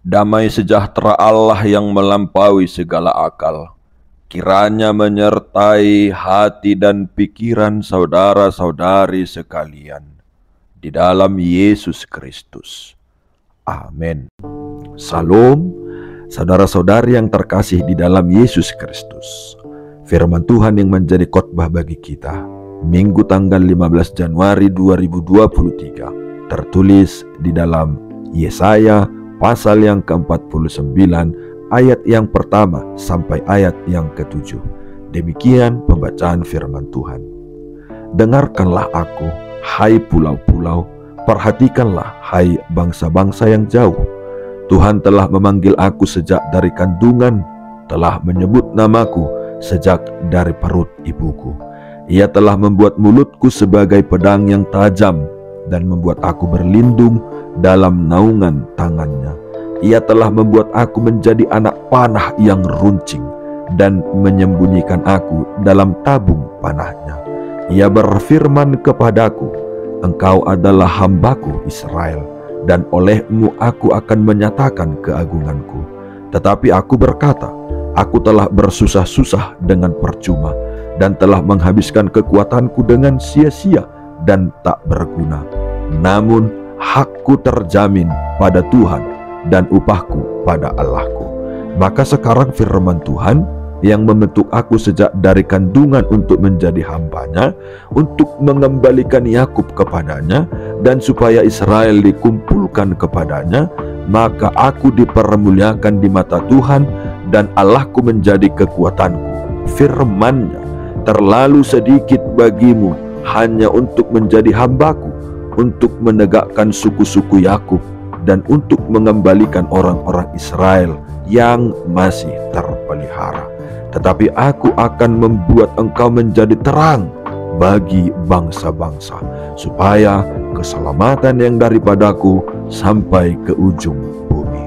Damai sejahtera Allah yang melampaui segala akal, kiranya menyertai hati dan pikiran saudara-saudari sekalian di dalam Yesus Kristus. Amin. Salam, saudara-saudari yang terkasih di dalam Yesus Kristus. Firman Tuhan yang menjadi khotbah bagi kita, Minggu tanggal 15 Januari 2023, tertulis di dalam Yesaya pasal yang ke-49 ayat yang pertama sampai ayat yang ke-7. Demikian pembacaan firman Tuhan. Dengarkanlah aku, hai pulau-pulau, perhatikanlah, hai bangsa-bangsa yang jauh. Tuhan telah memanggil aku sejak dari kandungan, telah menyebut namaku sejak dari perut ibuku. Ia telah membuat mulutku sebagai pedang yang tajam dan membuat aku berlindung dalam naungan tangannya. Ia telah membuat aku menjadi anak panah yang runcing dan menyembunyikan aku dalam tabung panahnya. Ia berfirman kepadaku, engkau adalah hambaku Israel, dan olehmu aku akan menyatakan keagunganku. Tetapi aku berkata, aku telah bersusah-susah dengan percuma, dan telah menghabiskan kekuatanku dengan sia-sia dan tak berguna. Namun hakku terjamin pada Tuhan dan upahku pada Allahku. Maka sekarang firman Tuhan yang membentuk aku sejak dari kandungan untuk menjadi hambanya, untuk mengembalikan Yakub kepadanya, dan supaya Israel dikumpulkan kepadanya, maka aku dipermuliakan di mata Tuhan, dan Allahku menjadi kekuatanku. Firman-Nya, terlalu sedikit bagimu hanya untuk menjadi hambaku, untuk menegakkan suku-suku Yakub, dan untuk mengembalikan orang-orang Israel yang masih terpelihara. Tetapi aku akan membuat engkau menjadi terang bagi bangsa-bangsa, supaya keselamatan yang daripadaku sampai ke ujung bumi.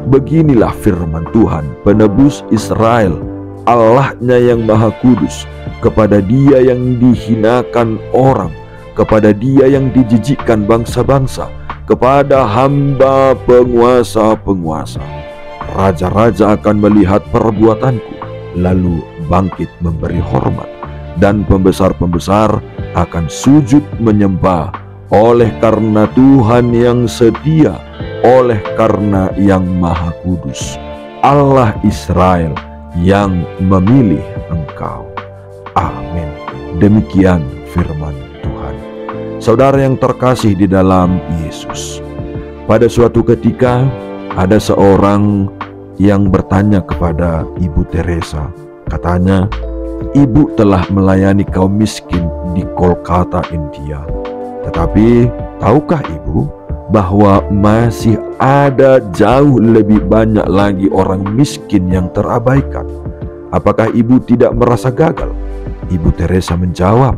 Beginilah firman Tuhan, penebus Israel, Allahnya yang Maha Kudus, kepada Dia yang dihinakan orang, kepada Dia yang dijijikkan bangsa-bangsa, kepada hamba penguasa-penguasa. Raja-raja akan melihat perbuatanku, lalu bangkit memberi hormat, dan pembesar-pembesar akan sujud menyembah, oleh karena Tuhan yang setia, oleh karena yang Maha Kudus, Allah Israel yang memilih engkau. Amin. Demikian firman Tuhan. Saudara yang terkasih di dalam Yesus, pada suatu ketika ada seorang yang bertanya kepada Ibu Teresa. Katanya, ibu telah melayani kaum miskin di Kolkata, India. Tetapi tahukah ibu bahwa masih ada jauh lebih banyak lagi orang miskin yang terabaikan? Apakah ibu tidak merasa gagal? Ibu Teresa menjawab,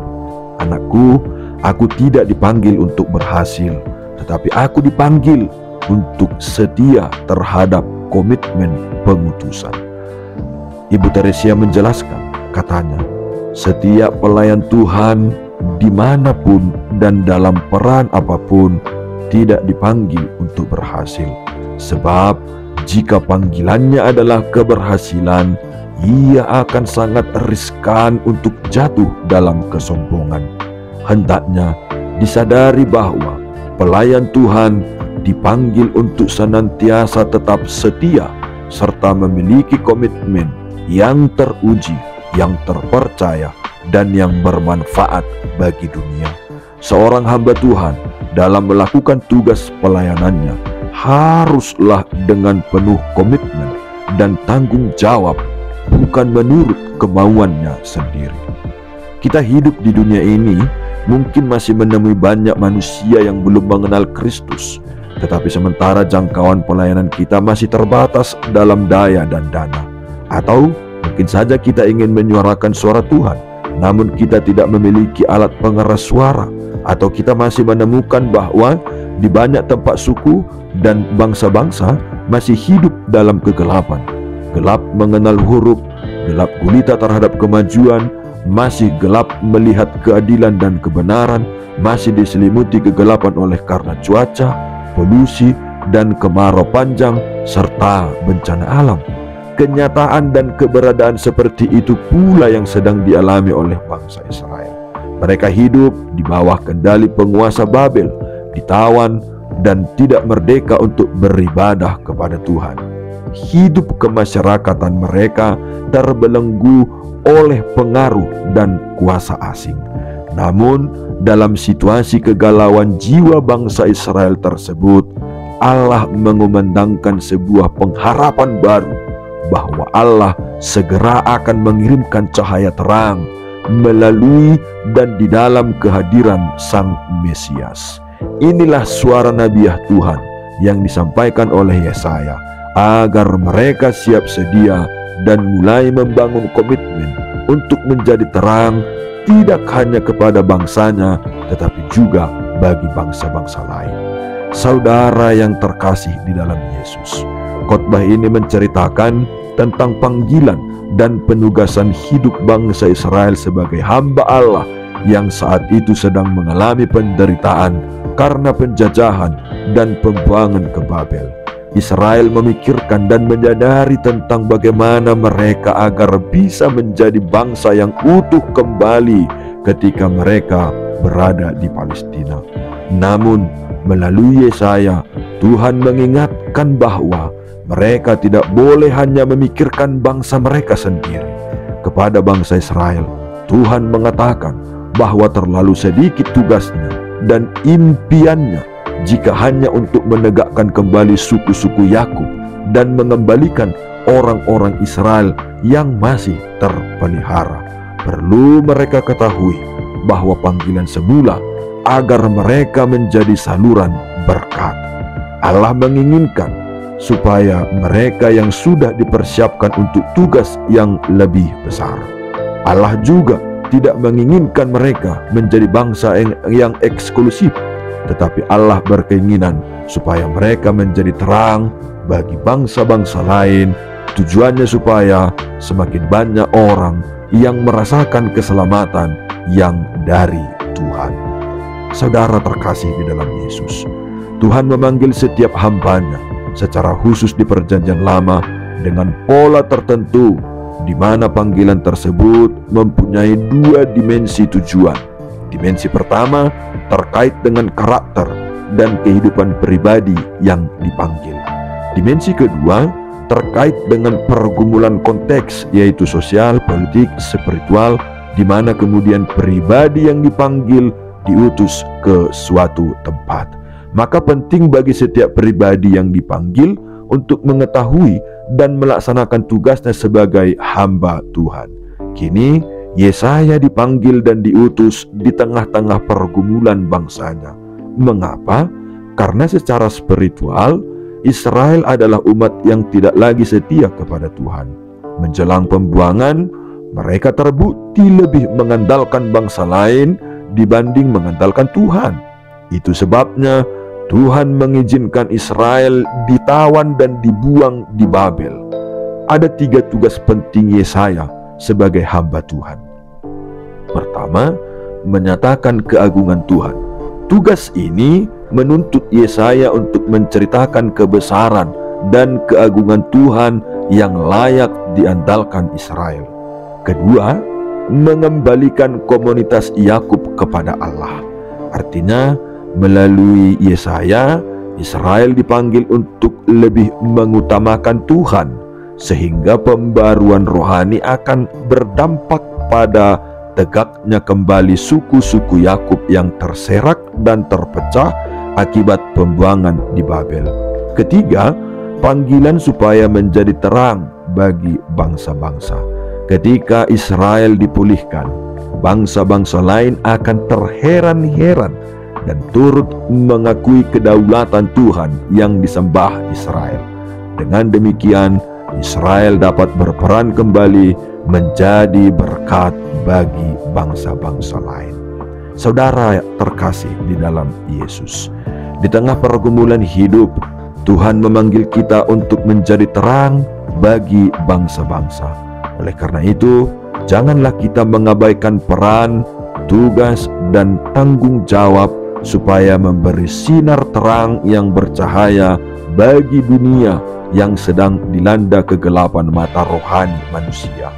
anakku, aku tidak dipanggil untuk berhasil, tetapi aku dipanggil untuk setia terhadap komitmen pengutusan. Ibu Teresa menjelaskan, katanya, setiap pelayan Tuhan dimanapun dan dalam peran apapun tidak dipanggil untuk berhasil. Sebab jika panggilannya adalah keberhasilan, ia akan sangat riskan untuk jatuh dalam kesombongan. Hendaknya disadari bahwa pelayan Tuhan dipanggil untuk senantiasa tetap setia serta memiliki komitmen yang teruji, yang terpercaya, dan yang bermanfaat bagi dunia. Seorang hamba Tuhan dalam melakukan tugas pelayanannya haruslah dengan penuh komitmen dan tanggung jawab, bukan menurut kemauannya sendiri. Kita hidup di dunia ini mungkin masih menemui banyak manusia yang belum mengenal Kristus, tetapi sementara jangkauan pelayanan kita masih terbatas dalam daya dan dana. Atau mungkin saja kita ingin menyuarakan suara Tuhan, namun kita tidak memiliki alat pengeras suara. Atau kita masih menemukan bahwa di banyak tempat suku dan bangsa-bangsa masih hidup dalam kegelapan. Gelap mengenal huruf, gelap gulita terhadap kemajuan, masih gelap melihat keadilan dan kebenaran, masih diselimuti kegelapan oleh karena cuaca, polusi, dan kemarau panjang, serta bencana alam. Kenyataan dan keberadaan seperti itu pula yang sedang dialami oleh bangsa Israel. Mereka hidup di bawah kendali penguasa Babel, ditawan dan tidak merdeka untuk beribadah kepada Tuhan. Hidup kemasyarakatan mereka terbelenggu oleh pengaruh dan kuasa asing. Namun, dalam situasi kegalauan jiwa bangsa Israel tersebut, Allah mengumandangkan sebuah pengharapan baru bahwa Allah segera akan mengirimkan cahaya terang melalui dan di dalam kehadiran Sang Mesias. Inilah suara nabiah Tuhan yang disampaikan oleh Yesaya agar mereka siap sedia dan mulai membangun komitmen untuk menjadi terang tidak hanya kepada bangsanya tetapi juga bagi bangsa-bangsa lain. Saudara yang terkasih di dalam Yesus, khotbah ini menceritakan tentang panggilan dan penugasan hidup bangsa Israel sebagai hamba Allah yang saat itu sedang mengalami penderitaan karena penjajahan dan pembuangan ke Babel. Israel memikirkan dan menyadari tentang bagaimana mereka agar bisa menjadi bangsa yang utuh kembali ketika mereka berada di Palestina. Namun melalui Yesaya, Tuhan mengingatkan bahwa mereka tidak boleh hanya memikirkan bangsa mereka sendiri. Kepada bangsa Israel, Tuhan mengatakan bahwa terlalu sedikit tugasnya dan impiannya jika hanya untuk menegakkan kembali suku-suku Yakub dan mengembalikan orang-orang Israel yang masih terpelihara. Perlu mereka ketahui bahwa panggilan semula agar mereka menjadi saluran berkat. Allah menginginkan supaya mereka yang sudah dipersiapkan untuk tugas yang lebih besar. Allah juga tidak menginginkan mereka menjadi bangsa yang eksklusif, tetapi Allah berkeinginan supaya mereka menjadi terang bagi bangsa-bangsa lain. Tujuannya supaya semakin banyak orang yang merasakan keselamatan yang dari Tuhan. Saudara terkasih di dalam Yesus, Tuhan memanggil setiap hamba-Nya secara khusus di Perjanjian Lama dengan pola tertentu, di mana panggilan tersebut mempunyai dua dimensi tujuan. Dimensi pertama terkait dengan karakter dan kehidupan pribadi yang dipanggil. Dimensi kedua terkait dengan pergumulan konteks, yaitu sosial, politik, spiritual, di mana kemudian pribadi yang dipanggil diutus ke suatu tempat. Maka penting bagi setiap pribadi yang dipanggil untuk mengetahui dan melaksanakan tugasnya sebagai hamba Tuhan. Kini Yesaya dipanggil dan diutus di tengah-tengah pergumulan bangsanya. Mengapa? Karena secara spiritual Israel adalah umat yang tidak lagi setia kepada Tuhan. Menjelang pembuangan, mereka terbukti lebih mengandalkan bangsa lain dibanding mengandalkan Tuhan. Itu sebabnya Tuhan mengizinkan Israel ditawan dan dibuang di Babel. Ada 3 tugas penting Yesaya sebagai hamba Tuhan. Pertama, menyatakan keagungan Tuhan. Tugas ini menuntut Yesaya untuk menceritakan kebesaran dan keagungan Tuhan yang layak diandalkan Israel. Kedua, mengembalikan komunitas Yakub kepada Allah. Artinya, melalui Yesaya, Israel dipanggil untuk lebih mengutamakan Tuhan, sehingga pembaruan rohani akan berdampak pada tegaknya kembali suku-suku Yakub yang terserak dan terpecah akibat pembuangan di Babel. Ketiga, panggilan supaya menjadi terang bagi bangsa-bangsa. Ketika Israel dipulihkan, bangsa-bangsa lain akan terheran-heran dan turut mengakui kedaulatan Tuhan yang disembah Israel. Dengan demikian, Israel dapat berperan kembali menjadi berkat bagi bangsa-bangsa lain. Saudara terkasih di dalam Yesus, di tengah pergumulan hidup, Tuhan memanggil kita untuk menjadi terang bagi bangsa-bangsa. Oleh karena itu, janganlah kita mengabaikan peran, tugas, dan tanggung jawab supaya memberi sinar terang yang bercahaya bagi dunia yang sedang dilanda kegelapan mata rohani manusia.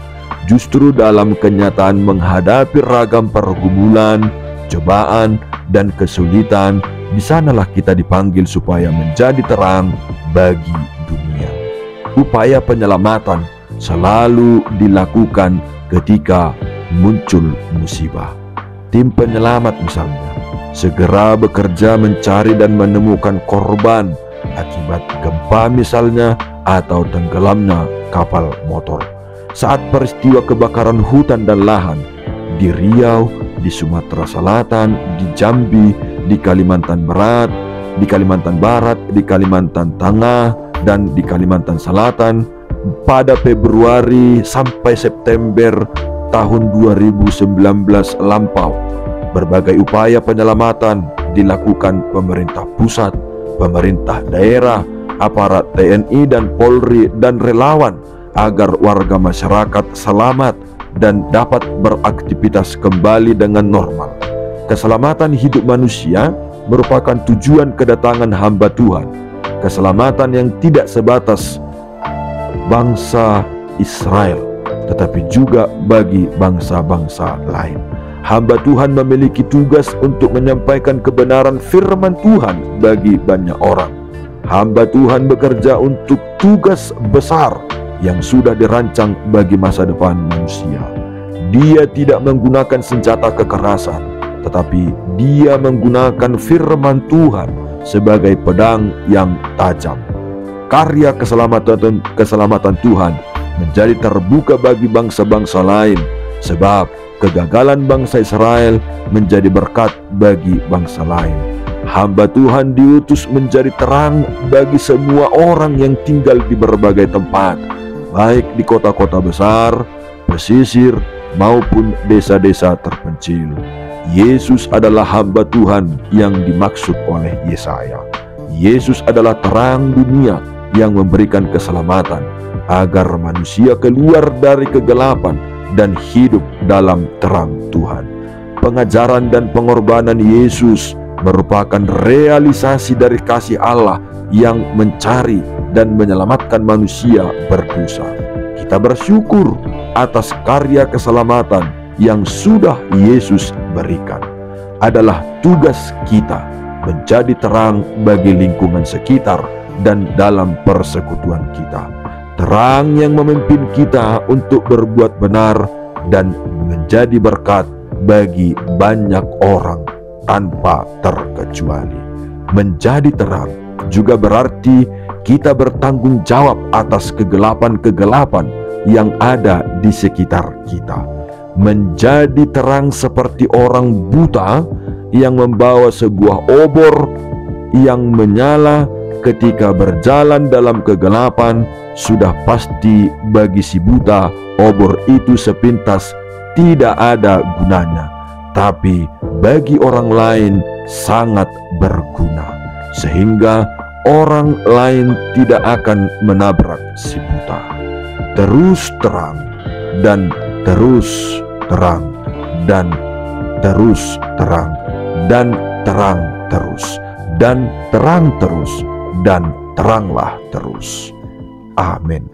Justru dalam kenyataan menghadapi ragam pergumulan, cobaan, dan kesulitan, di sanalah kita dipanggil supaya menjadi terang bagi dunia. Upaya penyelamatan selalu dilakukan ketika muncul musibah. Tim penyelamat misalnya segera bekerja mencari dan menemukan korban akibat gempa misalnya, atau tenggelamnya kapal motor. Saat peristiwa kebakaran hutan dan lahan di Riau, di Sumatera Selatan, di Jambi, di Kalimantan Barat, di Kalimantan Barat, di Kalimantan Tengah, dan di Kalimantan Selatan pada Februari sampai September tahun 2019 lampau, berbagai upaya penyelamatan dilakukan pemerintah pusat, pemerintah daerah, aparat TNI dan Polri, dan relawan agar warga masyarakat selamat dan dapat beraktivitas kembali dengan normal. Keselamatan hidup manusia merupakan tujuan kedatangan hamba Tuhan. Keselamatan yang tidak sebatas bangsa Israel, tetapi juga bagi bangsa-bangsa lain. Hamba Tuhan memiliki tugas untuk menyampaikan kebenaran firman Tuhan bagi banyak orang. Hamba Tuhan bekerja untuk tugas besar yang sudah dirancang bagi masa depan manusia. Dia tidak menggunakan senjata kekerasan, tetapi dia menggunakan firman Tuhan sebagai pedang yang tajam. Karya keselamatan Tuhan menjadi terbuka bagi bangsa-bangsa lain, sebab kegagalan bangsa Israel menjadi berkat bagi bangsa lain. Hamba Tuhan diutus menjadi terang bagi semua orang yang tinggal di berbagai tempat, baik di kota-kota besar, pesisir, maupun desa-desa terpencil. Yesus adalah hamba Tuhan yang dimaksud oleh Yesaya. Yesus adalah terang dunia yang memberikan keselamatan agar manusia keluar dari kegelapan dan hidup dalam terang Tuhan. Pengajaran dan pengorbanan Yesus merupakan realisasi dari kasih Allah yang mencari dan menyelamatkan manusia berdosa. Kita bersyukur atas karya keselamatan yang sudah Yesus berikan. Adalah tugas kita menjadi terang bagi lingkungan sekitar dan dalam persekutuan kita. Terang yang memimpin kita untuk berbuat benar dan menjadi berkat bagi banyak orang tanpa terkecuali. Menjadi terang juga berarti kita bertanggung jawab atas kegelapan-kegelapan yang ada di sekitar kita. Menjadi terang seperti orang buta yang membawa sebuah obor yang menyala ketika berjalan dalam kegelapan. Sudah pasti bagi si buta obor itu sepintas tidak ada gunanya, tapi bagi orang lain sangat berguna, sehingga orang lain tidak akan menabrak si buta. Terus terang dan terus terang dan terus terang dan terang terus dan terang terus dan teranglah terus. Amin.